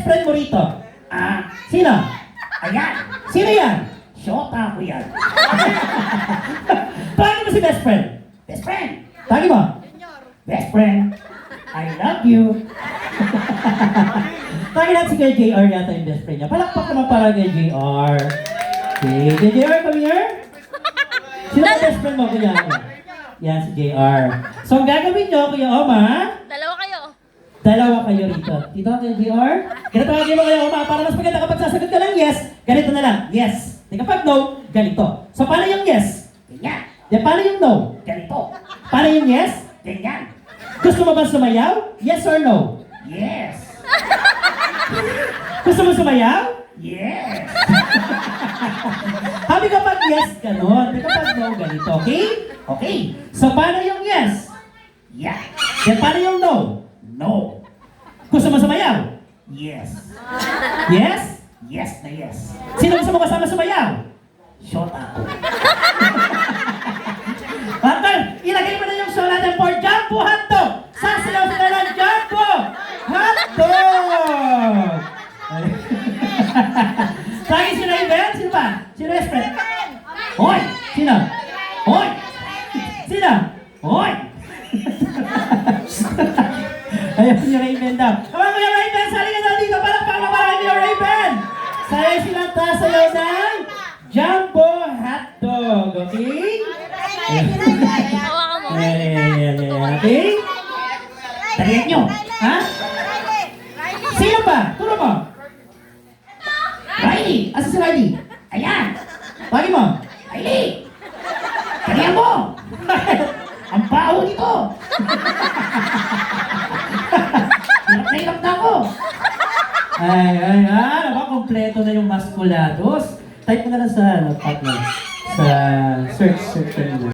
best friend mo rito? Sino? Ayan, Sino yan? syota ko yan. Tawagin mo si best friend. Best friend, Tawagin mo. best friend, I love you. Tawagin natin si Kuya JR yata yung best friend niya. Palakpak naman para kay JR. Okay, Kuya JR, come here. Sino ang best friend mo, Kuya? Yan, si JR. So, ang gagawin nyo, Kuya Oma, Dalawa kayo. dalawa kayo rito. Dito, Kuya JR. Ganito tawagin mo, Kuya Oma, para mas maganda kapag sasagot ka lang yes, ganito na lang, yes. Di kapag no, ganito. So, paano yung yes? Ganyan, Di, paano yung no? ganito, Paano yung yes? ganyan. Gusto mo ba sumayaw? Yes or no? Yes, Gusto mo sumayaw? yes. Sabi kapag yes, ganon. Kapag no, ganito. Okay? Okay, So, paano yung yes? yeah, Then, paano yung no? no, Gusto mo sumayaw? yes, Yes? yes na yes. Sino gusto mo kasama sumayaw? Syota ko. Partner, ilagay mo na yung show natin for Jumbo Hotdog! Sasayaw sila ng Jumbo Hotdog! Lagi si Raven? Sino ba? Sino best friend? Hoy! Sino? Hoy! Sino? Hoy! Ayaw si Raven daw. Come on, Kuya Raven! Sali ka daw dito! Palakpakan para kay Kuya Raven! Sali silang tasayaw ng Jumbo Hotdog. Okay? Hawakan mo. Okay? Tarihan nyo. Ha? Sino ba? Turo mo. Riley, Asa si Riley? ayan, Tawagin mo. Riley. Tarihan mo. Ang baho nito. Hirap na ako. Ay, naman, kompleto na yung Masculados. Type mo na lang sa, partner, sa search mo.